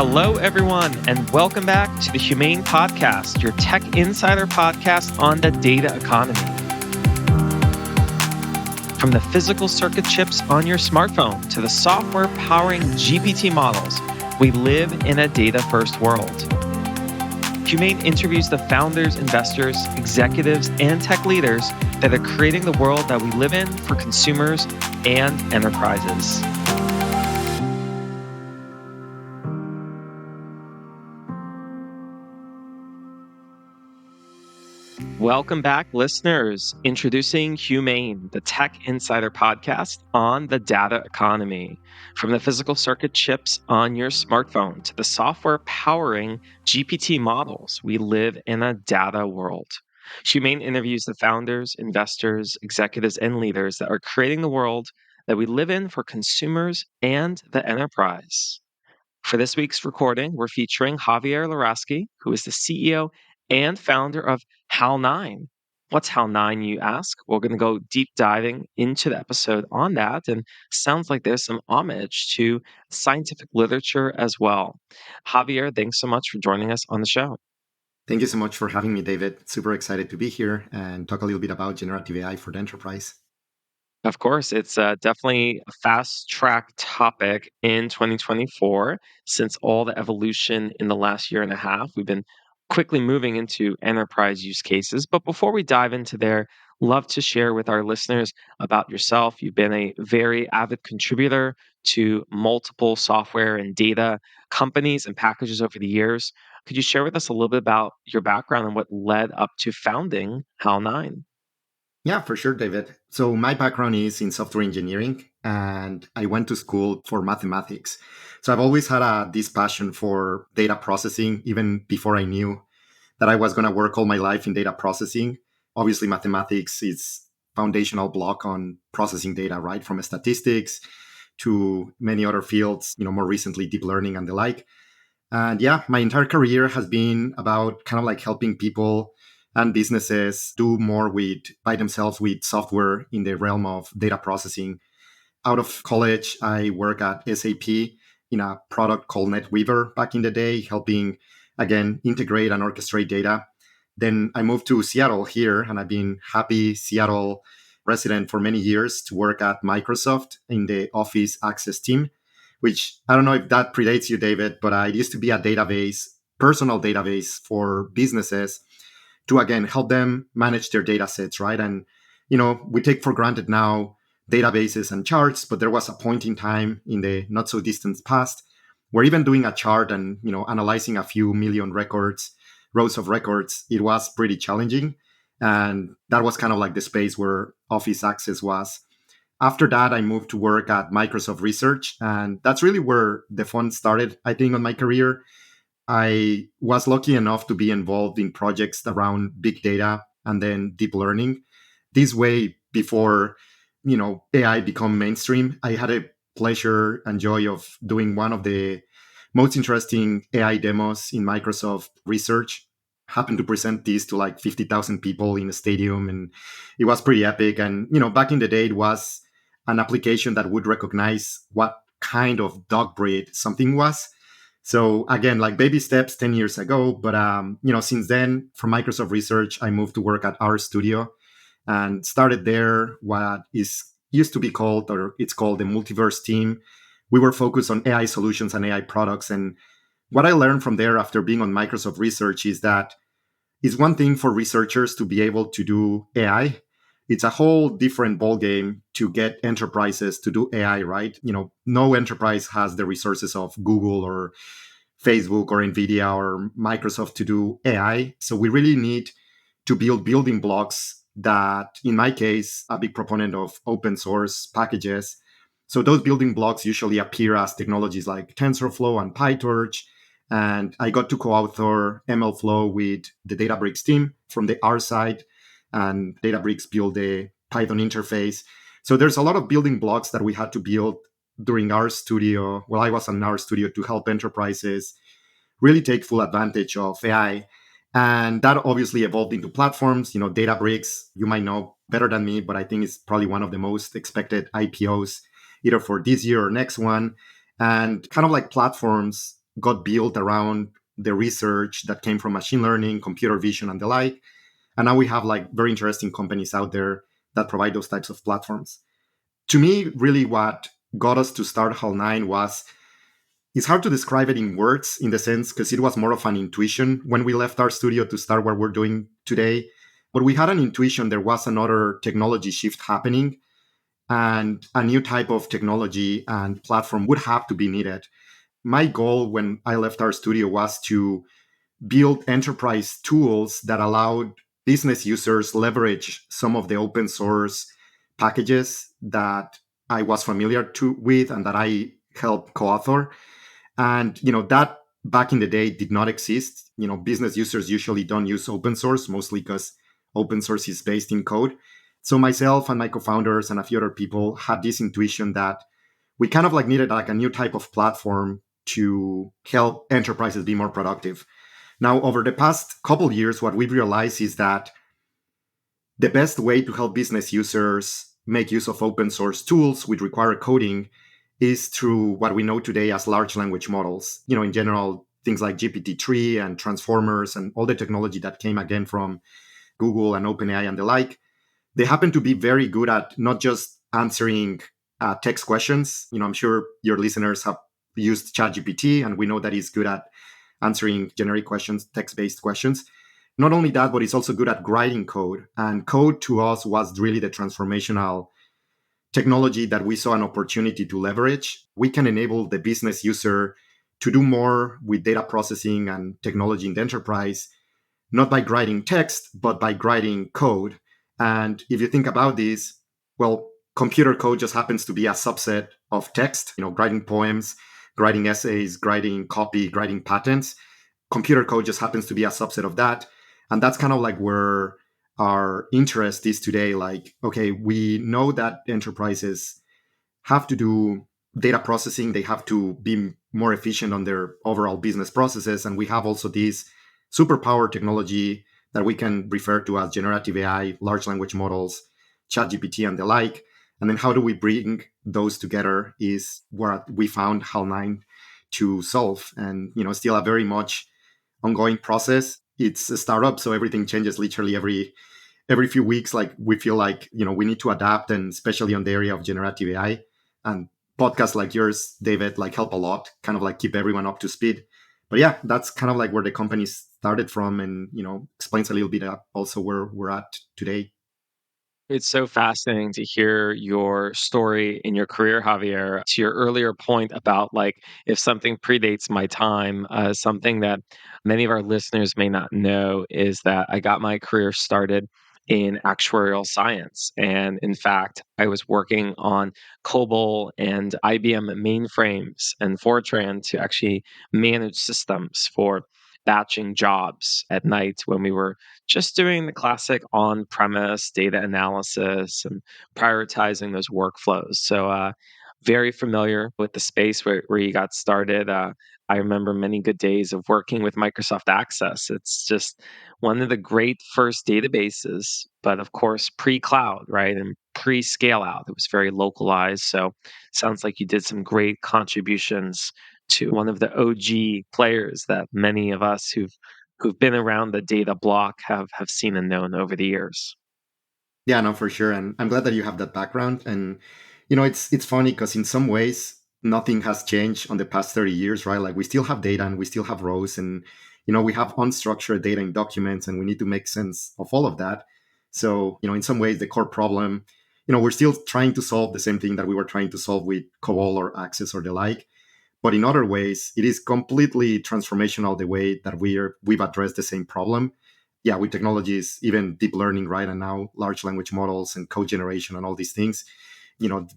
Hello, everyone, and welcome back to the Humane Podcast, your tech insider podcast on the data economy. From the physical circuit chips on your smartphone to the software powering GPT models, we live in a data-first world. Humane interviews the founders, investors, executives, and tech leaders that are creating the world that we live in for consumers and enterprises. Welcome back, listeners. Introducing Humane, the Tech Insider podcast on the data economy. From the physical circuit chips on your smartphone to the software powering GPT models, we live in a data world. Humane interviews the founders, investors, executives, and leaders that are creating the world that we live in for consumers and the enterprise. For this week's recording, we're featuring Javier Luraschi, who is the CEO and founder of Hal9. What's Hal9, you ask? We're going to go deep diving into the episode on that, and sounds like there's some homage to scientific literature as well. Javier, thanks so much for joining us on the show. Thank you so much for having me, David. Super excited to be here and talk a little bit about generative AI for the enterprise. Of course, it's definitely a fast track topic in 2024 since all the evolution in the last year and a half. We've been quickly moving into enterprise use cases. But before we dive into there, love to share with our listeners about yourself. You've been a very avid contributor to multiple software and data companies and packages over the years. Could you share with us a little bit about your background and what led up to founding HAL9? Yeah, for sure, David. So my background is in software engineering, and I went to school for mathematics. So I've always had this passion for data processing, even before I knew that I was going to work all my life in data processing. Obviously, mathematics is foundational block on processing data, right? From statistics to many other fields, more recently deep learning and the like. And yeah, my entire career has been about kind of like helping people and businesses do more by themselves with software in the realm of data processing. Out of college, I work at SAP in a product called NetWeaver back in the day, helping, again, integrate and orchestrate data. Then I moved to Seattle here, and I've been happy Seattle resident for many years to work at Microsoft in the Office Access team, which I don't know if that predates you, David, but I used to be a personal database for businesses to, again, help them manage their data sets, right? And, we take for granted now databases and charts, but there was a point in time in the not so distant past where even doing a chart and, analyzing a few million rows of records, it was pretty challenging. And that was kind of like the space where Office Access was. After that, I moved to work at Microsoft Research, and that's really where the fun started, I think, on my career. I was lucky enough to be involved in projects around big data and then deep learning. This way, before AI become mainstream, I had a pleasure and joy of doing one of the most interesting AI demos in Microsoft Research. Happened to present this to like 50,000 people in a stadium, and it was pretty epic. And back in the day, it was an application that would recognize what kind of dog breed something was. So again, like baby steps 10 years ago, but since then, from Microsoft Research, I moved to work at RStudio and started there what is used to be called, or it's called, the multiverse team. We were focused on AI solutions and AI products. And what I learned from there after being on Microsoft Research is that it's one thing for researchers to be able to do AI. It's a whole different ballgame to get enterprises to do AI, right? No enterprise has the resources of Google or Facebook or Nvidia or Microsoft to do AI. So we really need to build building blocks that, in my case, a big proponent of open source packages. So those building blocks usually appear as technologies like TensorFlow and PyTorch. And I got to co-author MLflow with the Databricks team from the R side, and Databricks built the Python interface. So there's a lot of building blocks that we had to build during RStudio. Well, I was on RStudio to help enterprises really take full advantage of AI. And that obviously evolved into platforms. Databricks, you might know better than me, but I think it's probably one of the most expected IPOs, either for this year or next one. And kind of like platforms got built around the research that came from machine learning, computer vision, and the like. And now we have like very interesting companies out there that provide those types of platforms. To me, really what got us to start Hal9 was, it's hard to describe it in words in the sense because it was more of an intuition when we left our studio to start what we're doing today. But we had an intuition there was another technology shift happening, and a new type of technology and platform would have to be needed. My goal when I left our studio was to build enterprise tools that allowed business users leverage some of the open source packages that I was familiar with and that I helped co-author. And that back in the day did not exist. Business users usually don't use open source, mostly because open source is based in code. So myself and my co-founders and a few other people had this intuition that we kind of like needed like a new type of platform to help enterprises be more productive. Now, over the past couple years, what we've realized is that the best way to help business users make use of open source tools which require coding is through what we know today as large language models. In general, things like GPT-3 and transformers and all the technology that came again from Google and OpenAI and the like. They happen to be very good at not just answering text questions. I'm sure your listeners have used ChatGPT, and we know that it's good at answering generic questions, text-based questions. Not only that, but it's also good at writing code. And code to us was really the transformational technology that we saw an opportunity to leverage. We can enable the business user to do more with data processing and technology in the enterprise, not by writing text, but by writing code. And if you think about this, well, computer code just happens to be a subset of text, writing poems, writing essays, writing copy, writing patents. Computer code just happens to be a subset of that. And that's kind of like where our interest is today. Like, okay, we know that enterprises have to do data processing, they have to be more efficient on their overall business processes. And we have also this superpower technology that we can refer to as generative AI, large language models, ChatGPT, and the like. And then how do we bring those together is where we found Hal9 to solve. And, still a very much ongoing process. It's a startup, so everything changes literally every few weeks. Like we feel like, we need to adapt, and especially on the area of generative AI. And podcasts like yours, David, like help a lot, kind of like keep everyone up to speed. But yeah, that's kind of like where the company started from, and explains a little bit also where we're at today. It's so fascinating to hear your story in your career, Javier. To your earlier point about like if something predates my time, something that many of our listeners may not know is that I got my career started in actuarial science. And in fact, I was working on COBOL and IBM mainframes and Fortran to actually manage systems for batching jobs at night when we were just doing the classic on-premise data analysis and prioritizing those workflows. So, very familiar with the space where you got started. I remember many good days of working with Microsoft Access. It's just one of the great first databases, but of course, pre-cloud, right? And pre-scale out. It was very localized. So, sounds like you did some great contributions to one of the OG players that many of us who've been around the data block have seen and known over the years. Yeah, no, for sure. And I'm glad that you have that background. And it's funny because in some ways nothing has changed on the past 30 years, right? Like we still have data and we still have rows, and we have unstructured data in documents, and we need to make sense of all of that. So, in some ways the core problem, we're still trying to solve the same thing that we were trying to solve with COBOL or Access or the like. But in other ways, it is completely transformational the way that we've addressed the same problem. Yeah, with technologies, even deep learning, right? And now large language models and code generation and all these things,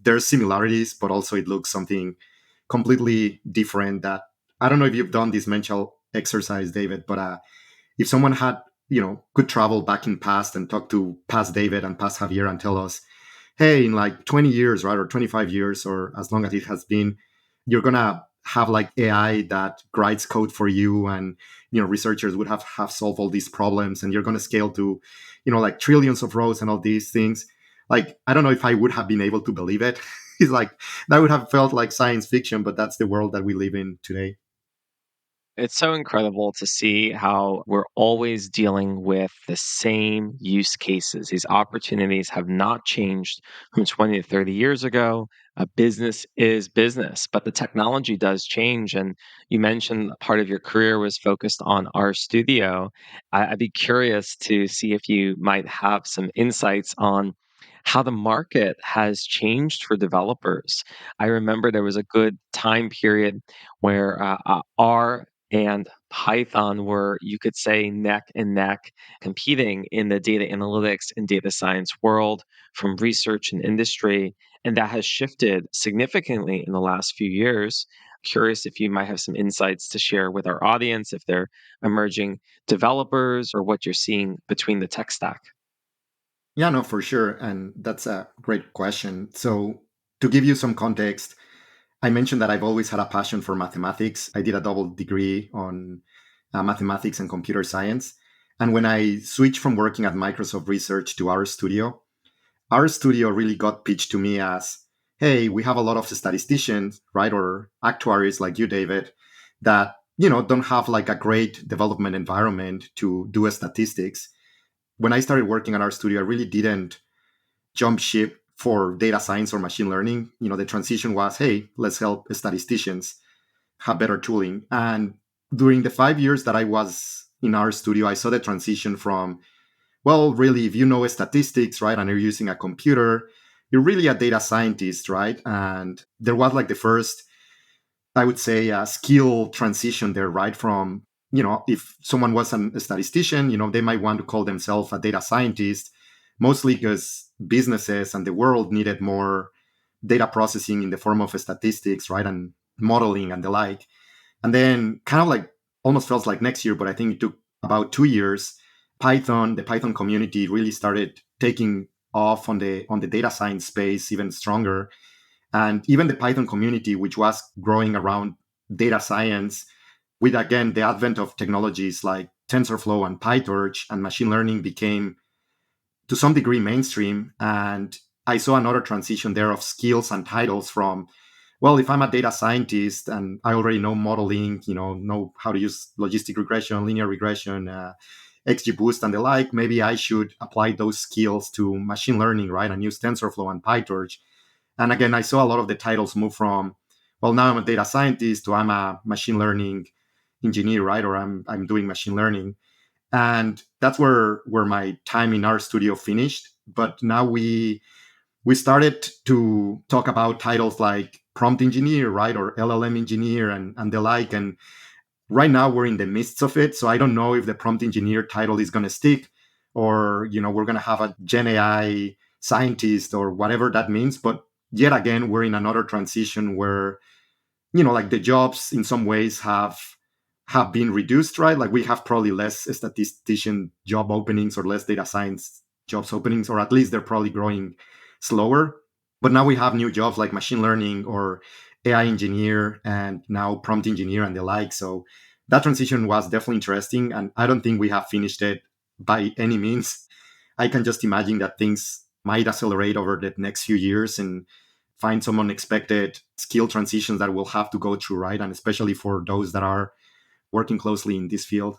there's similarities, but also it looks something completely different that I don't know if you've done this mental exercise, David, but if someone had, could travel back in past and talk to past David and past Javier and tell us, hey, in like 20 years, right, or 25 years, or as long as it has been, you're gonna have like AI that writes code for you, and researchers would have solved all these problems, and you're gonna scale to, like trillions of rows and all these things. Like I don't know if I would have been able to believe it. It's like that would have felt like science fiction, but that's the world that we live in today. It's so incredible to see how we're always dealing with the same use cases. These opportunities have not changed from 20 to 30 years ago. A business is business, but the technology does change. And you mentioned part of your career was focused on RStudio. I'd be curious to see if you might have some insights on how the market has changed for developers. I remember there was a good time period where R and Python were, you could say, neck and neck competing in the data analytics and data science world from research and industry. And that has shifted significantly in the last few years. Curious if you might have some insights to share with our audience, if they're emerging developers or what you're seeing between the tech stack. Yeah, no, for sure. And that's a great question. So, to give you some context, I mentioned that I've always had a passion for mathematics. I did a double degree on mathematics and computer science. And when I switched from working at Microsoft Research to RStudio, RStudio really got pitched to me as, hey, we have a lot of statisticians, right, or actuaries like you, David, that don't have like a great development environment to do statistics. When I started working at RStudio, I really didn't jump ship for data science or machine learning. The transition was, hey, let's help statisticians have better tooling. And during the 5 years that I was in RStudio, I saw the transition from, well, really, if you know statistics, right, and you're using a computer, you're really a data scientist, right? And there was like the first, I would say, a skill transition there, right? From, if someone was a statistician, they might want to call themselves a data scientist, mostly because businesses and the world needed more data processing in the form of statistics, right? And modeling and the like. And then kind of like almost felt like next year, but I think it took about 2 years. The Python community really started taking off on the data science space even stronger. And even the Python community, which was growing around data science, with again the advent of technologies like TensorFlow and PyTorch and machine learning became to some degree mainstream. And I saw another transition there of skills and titles from, well, if I'm a data scientist and I already know modeling, know how to use logistic regression, linear regression, XGBoost and the like, maybe I should apply those skills to machine learning, right? And use TensorFlow and PyTorch. And again, I saw a lot of the titles move from, well, now I'm a data scientist to I'm a machine learning engineer, right? Or I'm doing machine learning. And that's where my time in RStudio finished. But now we started to talk about titles like prompt engineer, right? Or LLM engineer and the like. And right now we're in the midst of it. So I don't know if the prompt engineer title is going to stick, or we're going to have a Gen AI scientist or whatever that means. But yet again, we're in another transition where like the jobs in some ways have been reduced, right? Like we have probably less statistician job openings or less data science jobs openings, or at least they're probably growing slower. But now we have new jobs like machine learning or AI engineer and now prompt engineer and the like. So that transition was definitely interesting. And I don't think we have finished it by any means. I can just imagine that things might accelerate over the next few years and find some unexpected skill transitions that we'll have to go through, right? And especially for those that are working closely in this field.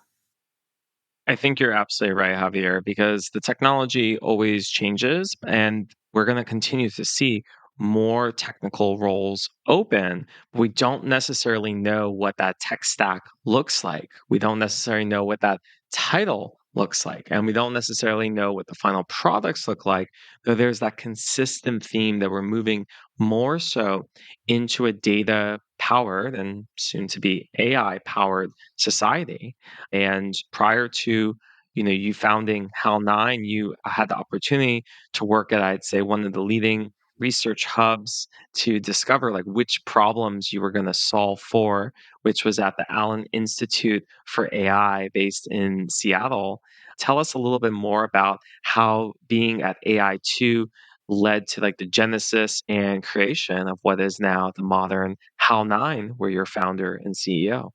I think you're absolutely right, Javier, because the technology always changes and we're going to continue to see more technical roles open. We don't necessarily know what that tech stack looks like. We don't necessarily know what that title looks like. And we don't necessarily know what the final products look like. Though there's that consistent theme that we're moving more so into a data powered and soon to be AI powered society. And prior to you founding Hal9, you had the opportunity to work at, I'd say, one of the leading research hubs to discover like which problems you were going to solve for, which was at the Allen Institute for AI based in Seattle. Tell us a little bit more about how being at AI2 led to like the genesis and creation of what is now the modern Hal9, where you're founder and CEO.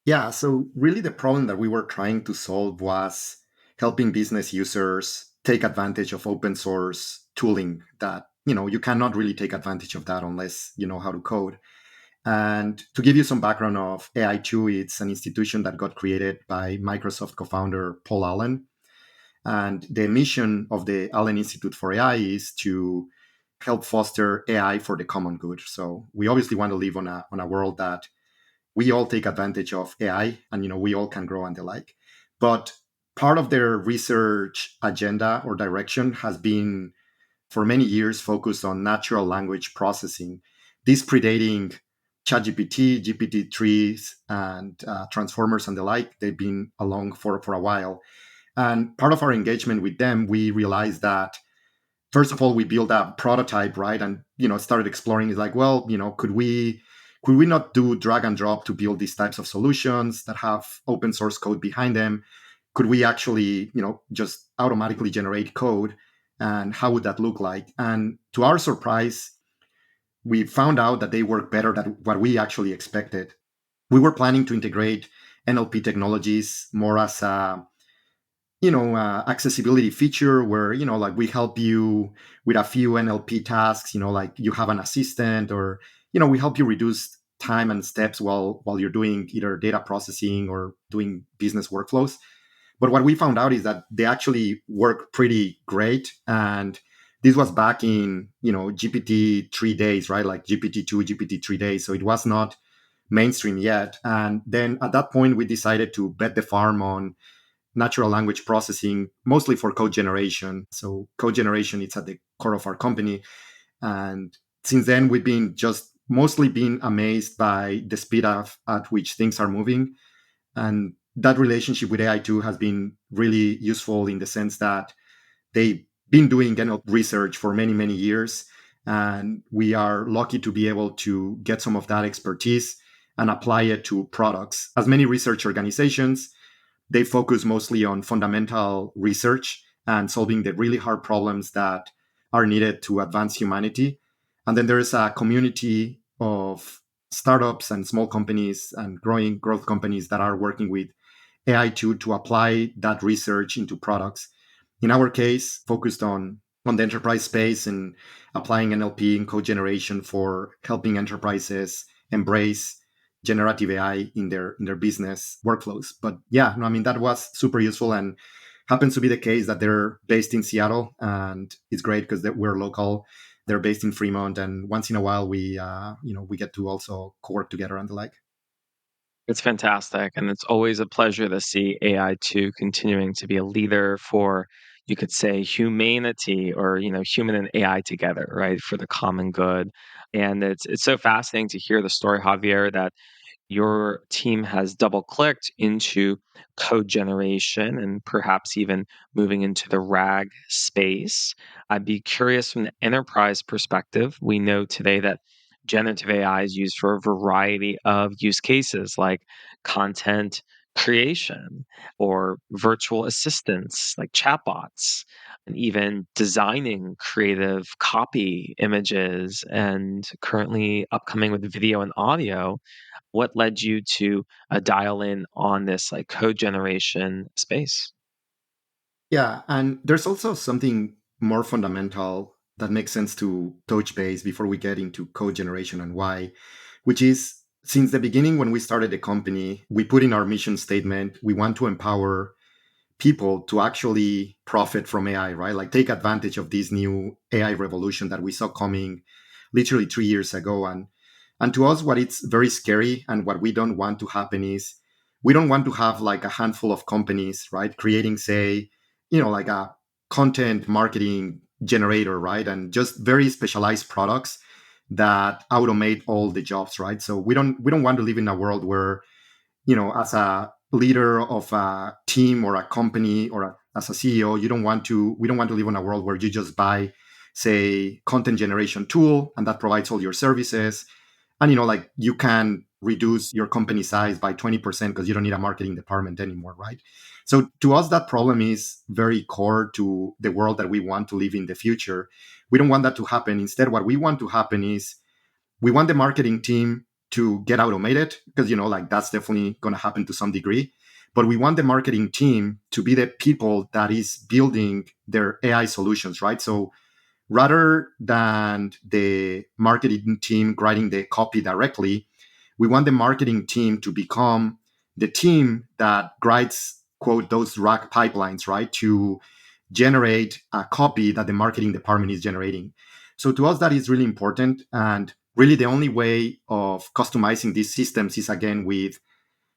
Yeah, so really the problem that we were trying to solve was helping business users take advantage of open source tooling that, you cannot really take advantage of that unless you know how to code. And to give you some background of AI2, it's an institution that got created by Microsoft co-founder Paul Allen. And the mission of the Allen Institute for AI is to help foster AI for the common good. So we obviously want to live on a world that we all take advantage of AI, and we all can grow and the like. But part of their research agenda or direction has been for many years focused on natural language processing. This predating ChatGPT, GPT-3s, and transformers and the like. They've been along for a while. And part of our engagement with them, we realized that first of all, we built a prototype, right? And started exploring. Is like, well, could we not do drag and drop to build these types of solutions that have open source code behind them? Could we actually, just automatically generate code? And how would that look like? And to our surprise, we found out that they work better than what we actually expected. We were planning to integrate NLP technologies more as a accessibility feature where like we help you with a few NLP tasks, like you have an assistant, or we help you reduce time and steps while you're doing either data processing or doing business workflows. But what we found out is that they actually work pretty great. And this was back in GPT 3 days, right? Like GPT 2, GPT 3 days. So it was not mainstream yet. And then at that point we decided to bet the farm on natural language processing, mostly for code generation. So code generation, it's at the core of our company. And since then, we've been just mostly been amazed by the speed at which things are moving. And that relationship with AI2 has been really useful in the sense that they've been doing research for many, many years. And we are lucky to be able to get some of that expertise and apply it to products. As many research organizations, they focus mostly on fundamental research and solving the really hard problems that are needed to advance humanity. And then there is a community of startups and small companies and growing growth companies that are working with AI to apply that research into products. In our case, focused on the enterprise space and applying NLP and code generation for helping enterprises embrace generative AI in their business workflows. But yeah, no, I mean that was super useful, and happens to be the case that they're based in Seattle, and it's great because we're local. They're based in Fremont, and once in a while we get to also co-work together and the like. It's fantastic, and it's always a pleasure to see AI2 continuing to be a leader for, you could say, humanity, or human and AI together, right, for the common good. And it's so fascinating to hear the story, Javier, that your team has double clicked into code generation and perhaps even moving into the RAG space. I'd be curious from the enterprise perspective. We know today that generative AI is used for a variety of use cases like content creation or virtual assistants like chatbots, and even designing creative copy images, and currently upcoming with video and audio. What led you to dial in on this like code generation space? Yeah, and there's also something more fundamental that makes sense to touch base before we get into code generation and why, which is since the beginning when we started the company, we put in our mission statement, we want to empower people to actually profit from AI, right? Like take advantage of this new AI revolution that we saw coming literally 3 years ago. And to us, what it's very scary and what we don't want to happen is we don't want to have like a handful of companies, right? Creating, say, like a content marketing generator, right? And just very specialized products that automate all the jobs, right? So we don't want to live in a world where as a leader of a team or a company or as a CEO, we don't want to live in a world where you just buy, say, content generation tool and that provides all your services. And, like you can reduce your company size by 20% because you don't need a marketing department anymore, right? So to us, that problem is very core to the world that we want to live in the future. We don't want that to happen. Instead, what we want to happen is we want the marketing team to get automated because like that's definitely going to happen to some degree, but we want the marketing team to be the people that is building their AI solutions, right? So rather than the marketing team writing the copy directly, we want the marketing team to become the team that writes, quote, those rack pipelines, right, to generate a copy that the marketing department is generating. So to us, that is really important. And really, the only way of customizing these systems is again with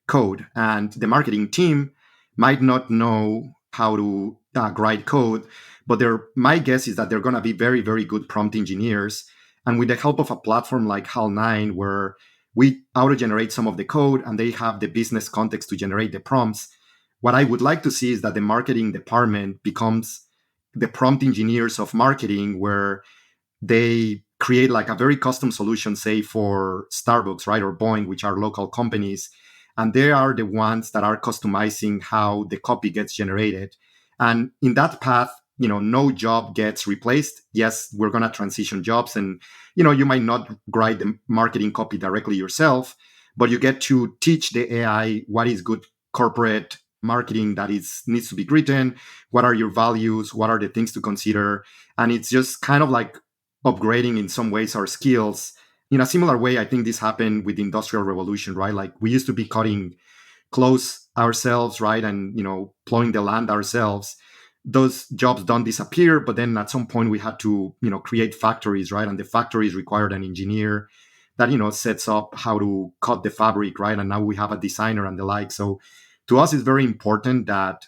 code. And the marketing team might not know how to write code, but my guess is that they're going to be very, very good prompt engineers. And with the help of a platform like Hal9, where we auto generate some of the code and they have the business context to generate the prompts, what I would like to see is that the marketing department becomes the prompt engineers of marketing, where they create like a very custom solution, say for Starbucks, right, or Boeing, which are local companies, and they are the ones that are customizing how the copy gets generated. And in that path, no job gets replaced. Yes, we're going to transition jobs, and you might not write the marketing copy directly yourself, but you get to teach the AI what is good corporate marketing that is needs to be written, what are your values, what are the things to consider. And it's just kind of like upgrading in some ways our skills. In a similar way, I think this happened with the Industrial Revolution, right? Like we used to be cutting clothes ourselves, right? And, plowing the land ourselves. Those jobs don't disappear, but then at some point we had to, create factories, right? And the factories required an engineer that, sets up how to cut the fabric, right? And now we have a designer and the like. So to us, it's very important that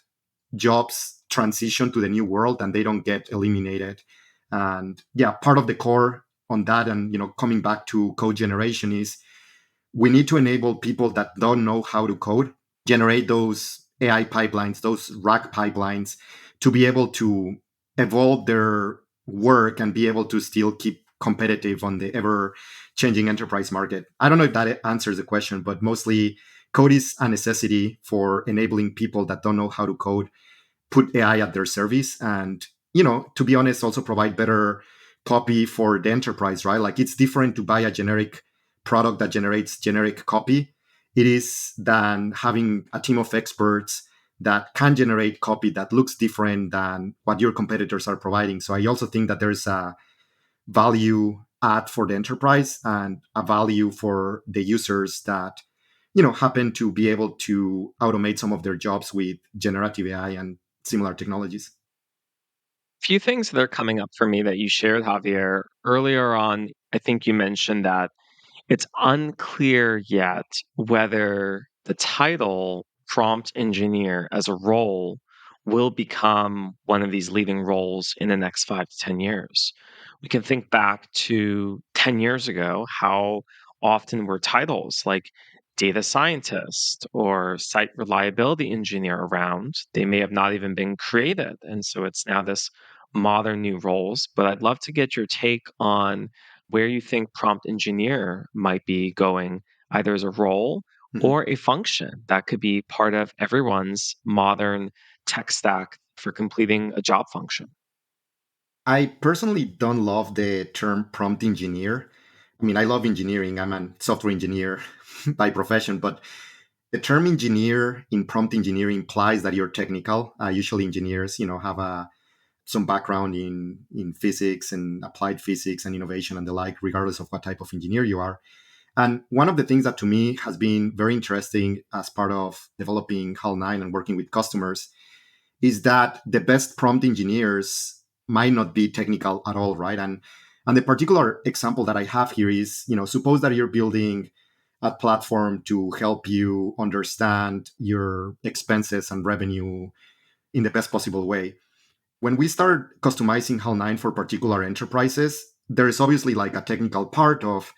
jobs transition to the new world and they don't get eliminated. And yeah, part of the core on that, and coming back to code generation, is we need to enable people that don't know how to code generate those AI pipelines, those rack pipelines, to be able to evolve their work and be able to still keep competitive on the ever changing enterprise market. I don't know if that answers the question, but mostly code is a necessity for enabling people that don't know how to code put AI at their service, and to be honest, also provide better copy for the enterprise, right? Like it's different to buy a generic product that generates generic copy. It is than having a team of experts that can generate copy that looks different than what your competitors are providing. So I also think that there's a value add for the enterprise and a value for the users that happen to be able to automate some of their jobs with generative AI and similar technologies. Few things that are coming up for me that you shared, Javier. Earlier on, I think you mentioned that it's unclear yet whether the title prompt engineer as a role will become one of these leading roles in the next 5 to 10 years. We can think back to 10 years ago, how often were titles like data scientist or site reliability engineer around. They may have not even been created. And so it's now this modern new roles. But I'd love to get your take on where you think prompt engineer might be going, either as a role Mhm. or a function that could be part of everyone's modern tech stack for completing a job function. I personally don't love the term prompt engineer. I mean, I love engineering. I'm a software engineer by profession, but the term engineer in prompt engineering implies that you're technical. Usually, engineers, have some background in physics and applied physics and innovation and the like, regardless of what type of engineer you are. And one of the things that to me has been very interesting as part of developing Hal9 and working with customers is that the best prompt engineers might not be technical at all, right? And the particular example that I have here is, suppose that you're building a platform to help you understand your expenses and revenue in the best possible way. When we start customizing Hal9 for particular enterprises, there is obviously like a technical part of,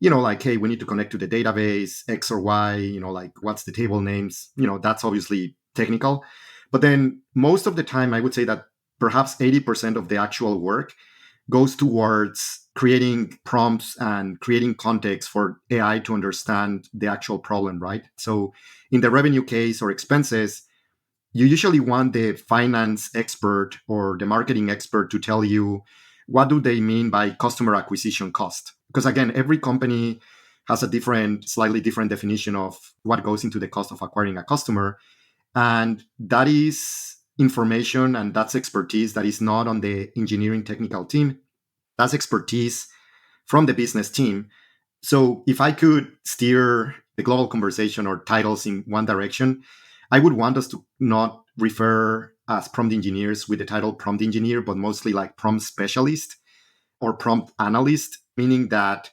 like, hey, we need to connect to the database X or Y, like what's the table names, that's obviously technical. But then most of the time, I would say that perhaps 80% of the actual work goes towards creating prompts and creating context for AI to understand the actual problem, right? So in the revenue case or expenses, you usually want the finance expert or the marketing expert to tell you what do they mean by customer acquisition cost, because again, every company has a slightly different definition of what goes into the cost of acquiring a customer. And that is information and that's expertise that is not on the engineering technical team. That's expertise from the business team. So if I could steer the global conversation or titles in one direction, I would want us to not refer as prompt engineers with the title prompt engineer, but mostly like prompt specialist or prompt analyst, meaning that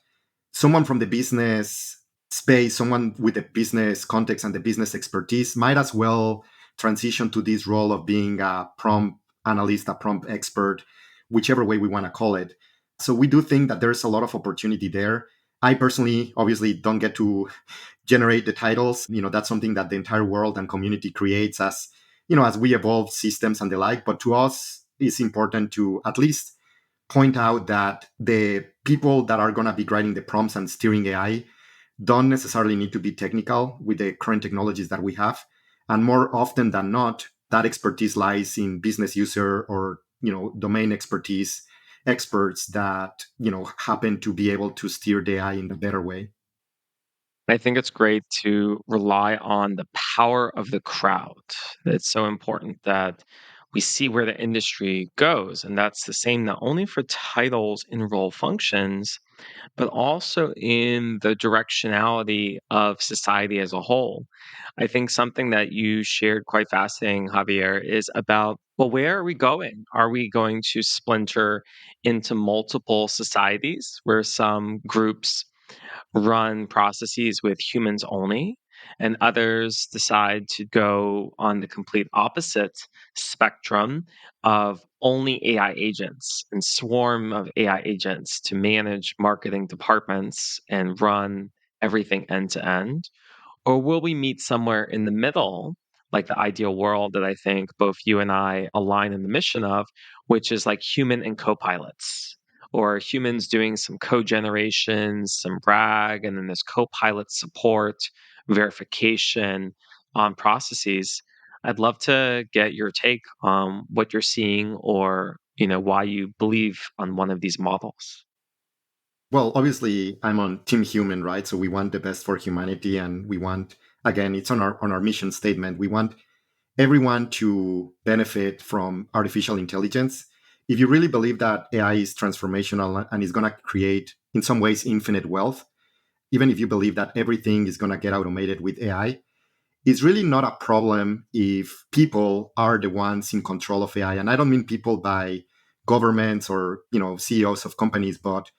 someone from the business space, someone with the business context and the business expertise might as well transition to this role of being a prompt analyst, a prompt expert, whichever way we want to call it. So we do think that there's a lot of opportunity there. I personally obviously don't get to generate the titles. That's something that the entire world and community creates as we evolve systems and the like. But to us, it's important to at least point out that the people that are going to be writing the prompts and steering AI don't necessarily need to be technical with the current technologies that we have. And more often than not, that expertise lies in business user or domain expertise experts that happen to be able to steer the AI in a better way. I think it's great to rely on the power of the crowd. It's so important that we see where the industry goes. And that's the same not only for titles and role functions, but also in the directionality of society as a whole. I think something that you shared quite fascinating, Javier, is about, well, where are we going? Are we going to splinter into multiple societies where some groups run processes with humans only, and others decide to go on the complete opposite spectrum of only AI agents and swarm of AI agents to manage marketing departments and run everything end to end? Or will we meet somewhere in the middle, like the ideal world that I think both you and I align in the mission of, which is like human and co-pilots, or humans doing some code generation, some RAG, and then there's co-pilot support, verification on processes. I'd love to get your take on what you're seeing or, why you believe on one of these models. Well, obviously, I'm on Team Human, right? So we want the best for humanity, and we want, again, it's on our mission statement. We want everyone to benefit from artificial intelligence. If you really believe that AI is transformational and is going to create, in some ways, infinite wealth, even if you believe that everything is going to get automated with AI, it's really not a problem if people are the ones in control of AI. And I don't mean people by governments or CEOs of companies, but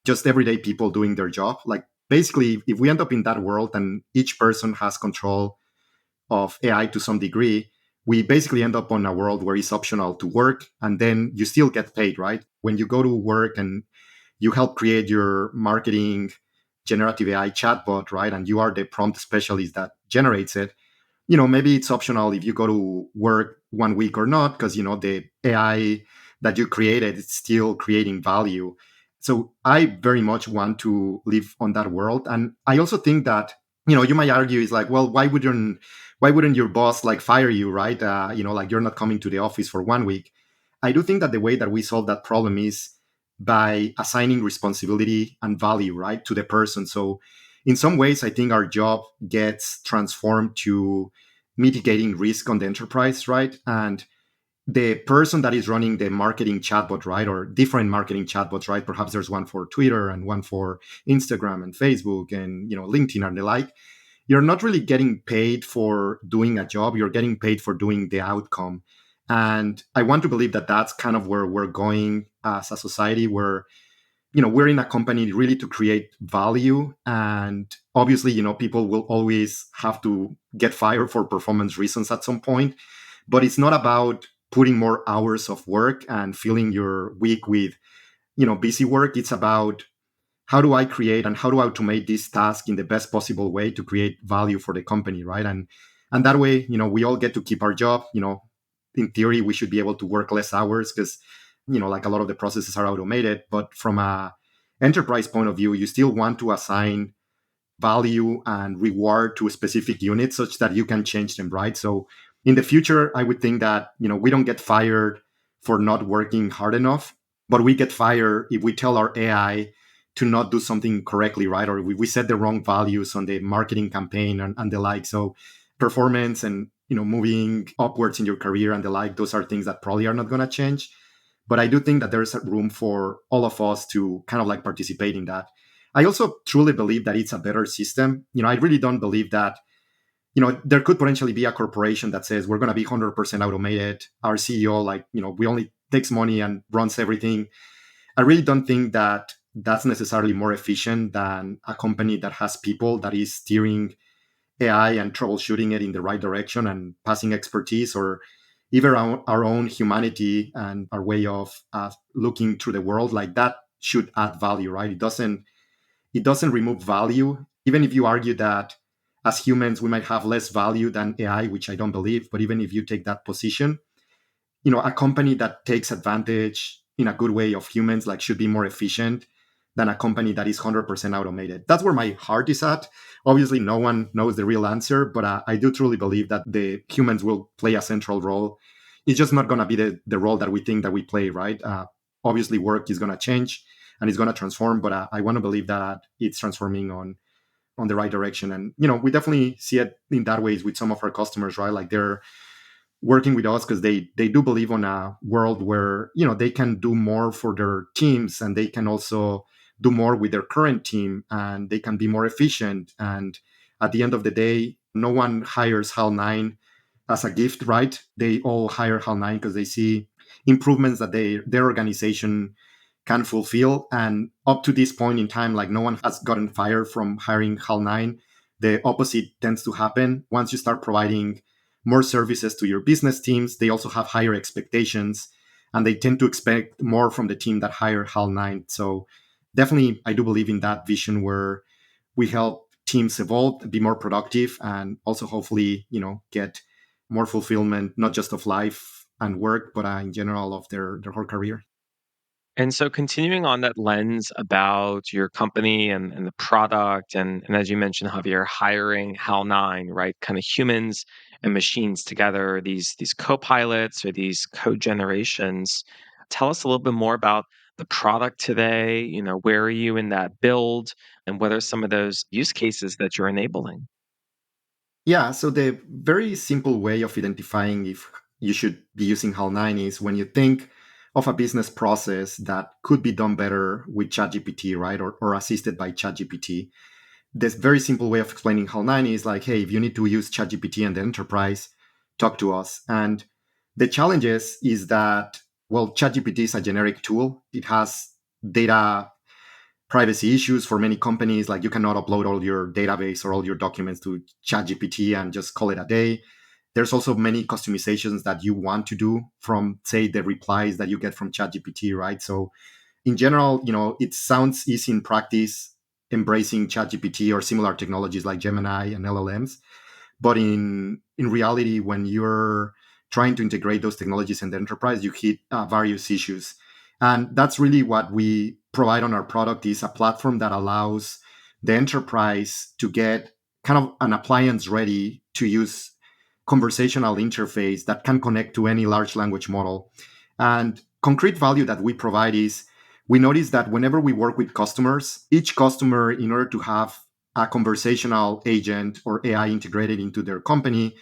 just everyday people doing their job. Like basically, if we end up in that world and each person has control of AI to some degree, we basically end up on a world where it's optional to work and then you still get paid, right? When you go to work and you help create your marketing generative AI chatbot, right? And you are the prompt specialist that generates it. Maybe it's optional if you go to work 1 week or not, because, the AI that you created is still creating value. So I very much want to live on that world. And I also think that, you might argue is like, well, why wouldn't your boss like fire you, right? Like you're not coming to the office for 1 week. I do think that the way that we solve that problem is by assigning responsibility and value, right, to the person. So in some ways, I think our job gets transformed to mitigating risk on the enterprise, right? And the person that is running the marketing chatbot, right, or different marketing chatbots, right? Perhaps there's one for Twitter and one for Instagram and Facebook and LinkedIn and the like. You're not really getting paid for doing a job. You're getting paid for doing the outcome. And I want to believe that that's kind of where we're going as a society, where we're in a company really to create value. And obviously, people will always have to get fired for performance reasons at some point, but it's not about putting more hours of work and filling your week with busy work. It's about how do I create and how do I automate this task in the best possible way to create value for the company, right? And that way, we all get to keep our job. In theory, we should be able to work less hours because like a lot of the processes are automated. But from a enterprise point of view, you still want to assign value and reward to specific units such that you can change them, right? So in the future, I would think that we don't get fired for not working hard enough, but we get fired if we tell our AI to not do something correctly, right? Or we set the wrong values on the marketing campaign and the like. So performance and moving upwards in your career and the like, those are things that probably are not going to change. But I do think that there's a room for all of us to kind of like participate in that. I also truly believe that it's a better system. I really don't believe that there could potentially be a corporation that says we're going to be 100% automated. Our CEO, like, we only takes money and runs everything. I really don't think that that's necessarily more efficient than a company that has people that is steering AI and troubleshooting it in the right direction and passing expertise, or even our own humanity and our way of looking through the world. Like, that should add value, right? It doesn't remove value, even if you argue that as humans we might have less value than AI, which I don't believe. But even if you take that position, a company that takes advantage in a good way of humans like should be more efficient than a company that is 100% automated. That's where my heart is at. Obviously no one knows the real answer, but I do truly believe that the humans will play a central role. It's just not going to be the role that we think that we play, right? Obviously work is going to change and it's going to transform, but I want to believe that it's transforming on the right direction. And we definitely see it in that ways with some of our customers, right? Like, they're working with us because they do believe on a world where they can do more for their teams, and they can also do more with their current team, and they can be more efficient. And at the end of the day, no one hires Hal9 as a gift, right? They all hire Hal9 because they see improvements that their organization can fulfill. And up to this point in time, like, no one has gotten fired from hiring Hal9. The opposite tends to happen. Once you start providing more services to your business teams, they also have higher expectations, and they tend to expect more from the team that hire Hal9. So definitely, I do believe in that vision where we help teams evolve, be more productive, and also hopefully, get more fulfillment, not just of life and work, but in general of their whole career. And so continuing on that lens about your company and the product, and as you mentioned, Javier, hiring HAL9, right? Kind of humans and machines together, these co-pilots or these co-generations. Tell us a little bit more about the product today. Where are you in that build, and what are some of those use cases that you're enabling? Yeah, so the very simple way of identifying if you should be using HAL9 is when you think of a business process that could be done better with ChatGPT, right? Or assisted by ChatGPT. This very simple way of explaining HAL9 is like, hey, if you need to use ChatGPT in the enterprise, talk to us. And the challenges is that, well, ChatGPT is a generic tool. It has data privacy issues for many companies. Like, you cannot upload all your database or all your documents to ChatGPT and just call it a day. There's also many customizations that you want to do from, say, the replies that you get from ChatGPT, right? So in general, it sounds easy in practice, embracing ChatGPT or similar technologies like Gemini and LLMs. But in reality, when you're trying to integrate those technologies in the enterprise, you hit various issues. And that's really what we provide on our product, is a platform that allows the enterprise to get kind of an appliance ready to use conversational interface that can connect to any large language model. And concrete value that we provide is, we notice that whenever we work with customers, each customer, in order to have a conversational agent or AI integrated into their company,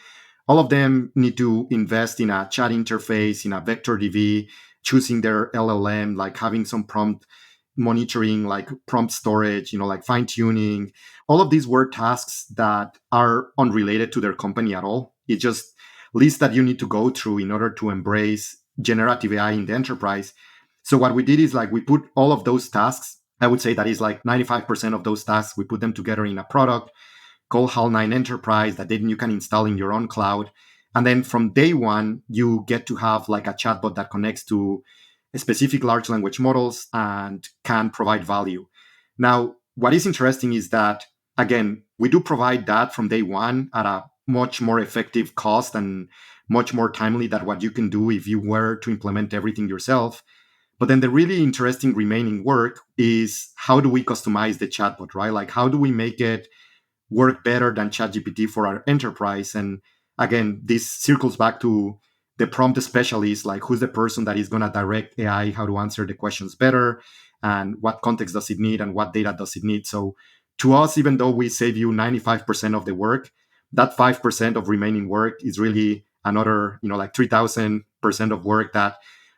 all of them need to invest in a chat interface, in a vector DB, choosing their LLM, like having some prompt monitoring, like prompt storage, like fine tuning. All of these were tasks that are unrelated to their company at all. It's just lists that you need to go through in order to embrace generative AI in the enterprise. So what we did is, like, we put all of those tasks. I would say that is like 95% of those tasks. We put them together in a product called HAL9 Enterprise that then you can install in your own cloud. And then from day one, you get to have like a chatbot that connects to specific large language models and can provide value. Now, what is interesting is that, again, we do provide that from day one at a much more effective cost and much more timely than what you can do if you were to implement everything yourself. But then the really interesting remaining work is, how do we customize the chatbot, right? Like, how do we make it work better than ChatGPT for our enterprise? And again, this circles back to the prompt specialist, like, who's the person that is going to direct AI how to answer the questions better, and what context does it need, and what data does it need. So to us, even though we save you 95% of the work, that 5% of remaining work is really another, like 3,000% of work that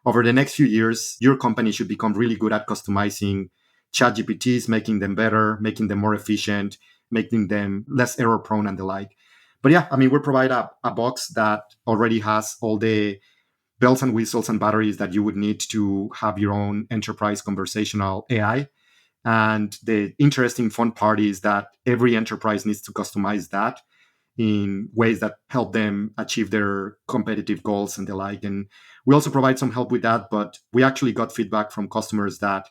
over the next few years, your company should become really good at customizing ChatGPTs, making them better, making them more efficient, making them less error prone and the like. But yeah, I mean, we provide a box that already has all the bells and whistles and batteries that you would need to have your own enterprise conversational AI. And the interesting fun part is that every enterprise needs to customize that in ways that help them achieve their competitive goals and the like. And we also provide some help with that, but we actually got feedback from customers that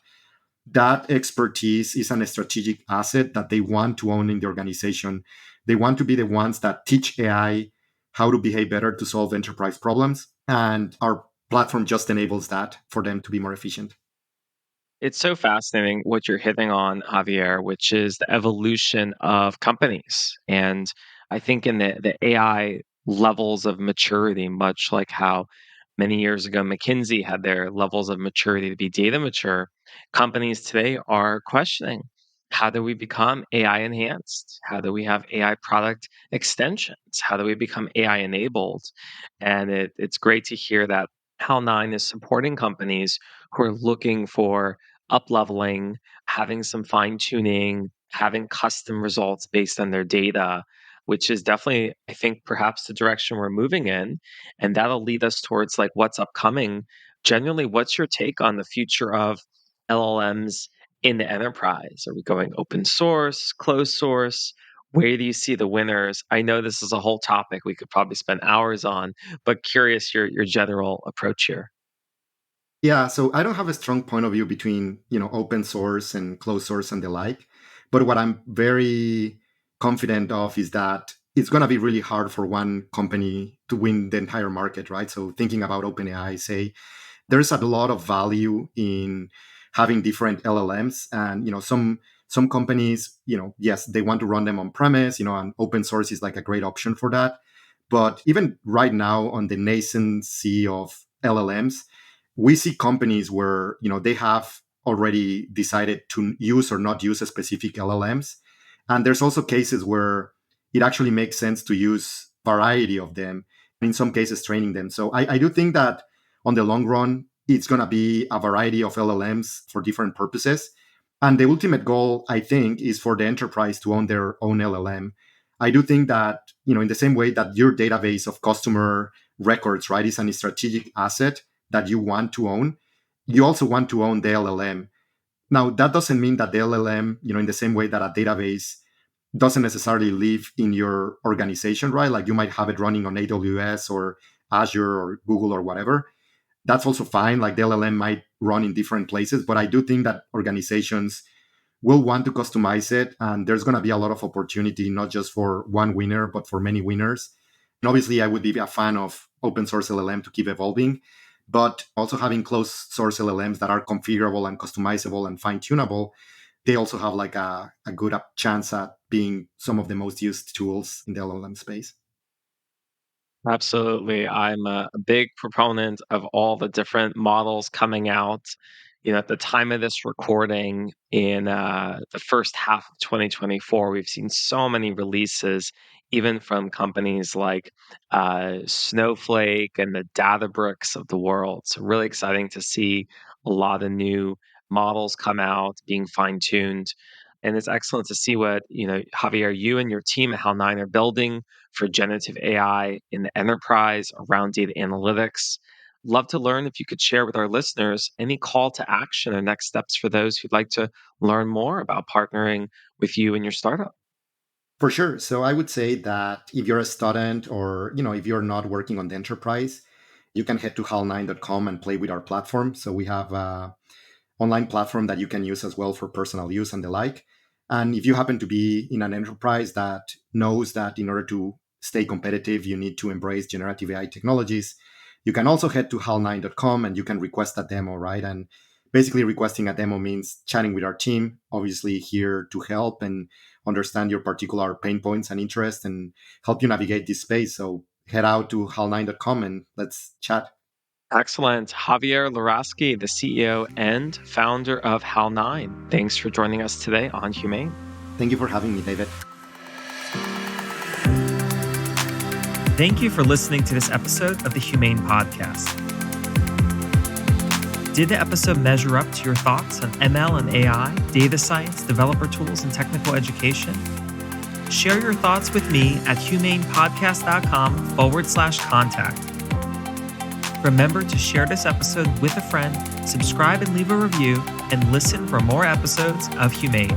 that expertise is a strategic asset that they want to own in the organization. They want to be the ones that teach AI how to behave better to solve enterprise problems. And our platform just enables that for them to be more efficient. It's so fascinating what you're hitting on, Javier, which is the evolution of companies. And I think in the AI levels of maturity, much like how many years ago McKinsey had their levels of maturity to be data mature, companies today are questioning, how do we become AI enhanced? How do we have AI product extensions? How do we become AI enabled? And it's great to hear that Hal9 is supporting companies who are looking for up leveling, having some fine tuning, having custom results based on their data, which is definitely, I think, perhaps the direction we're moving in. And that'll lead us towards like what's upcoming. Generally, what's your take on the future of LLMs in the enterprise? Are we going open source, closed source? Where do you see the winners? I know this is a whole topic we could probably spend hours on, but curious your general approach here. Yeah, so I don't have a strong point of view between, open source and closed source and the like. But what I'm very confident of is that it's going to be really hard for one company to win the entire market, right? So thinking about OpenAI, say there's a lot of value in having different LLMs, and some companies, yes, they want to run them on premise, and open source is like a great option for that. But even right now on the nascency of LLMs, we see companies where they have already decided to use or not use a specific LLMs, and there's also cases where it actually makes sense to use variety of them, in some cases training them. So I do think that on the long run it's going to be a variety of LLMs for different purposes, and the ultimate goal, I think, is for the enterprise to own their own LLM. I do think that in the same way that your database of customer records, right, is a strategic asset that you want to own, you also want to own the LLM. Now, that doesn't mean that the LLM, in the same way that a database doesn't necessarily live in your organization, right? Like you might have it running on AWS or Azure or Google or whatever. That's also fine. Like the LLM might run in different places, but I do think that organizations will want to customize it. And there's going to be a lot of opportunity, not just for one winner, but for many winners. And obviously, I would be a fan of open source LLM to keep evolving, but also having closed source LLMs that are configurable and customizable and fine tunable. They also have like a good chance at being some of the most used tools in the LLM space. Absolutely. I'm a big proponent of all the different models coming out. At the time of this recording, in the first half of 2024, we've seen so many releases, even from companies like Snowflake and the Databricks of the world. So, really exciting to see a lot of new models come out, being fine tuned. And it's excellent to see what, Javier, you and your team at Hal9 are building for generative AI in the enterprise around data analytics. Love to learn if you could share with our listeners any call to action or next steps for those who'd like to learn more about partnering with you and your startup. For sure. So I would say that if you're a student or, if you're not working on the enterprise, you can head to hal9.com and play with our platform. So we have online platform that you can use as well for personal use and the like. And if you happen to be in an enterprise that knows that in order to stay competitive, you need to embrace generative AI technologies, you can also head to hal9.com and you can request a demo, right? And basically, requesting a demo means chatting with our team, obviously here to help and understand your particular pain points and interests and help you navigate this space. So head out to hal9.com and let's chat. Excellent. Javier Luraschi, the CEO and founder of Hal9. Thanks for joining us today on Humane. Thank you for having me, David. Thank you for listening to this episode of the Humane Podcast. Did the episode measure up to your thoughts on ML and AI, data science, developer tools, and technical education? Share your thoughts with me at humanepodcast.com/contact. Remember to share this episode with a friend, subscribe and leave a review, and listen for more episodes of Humane.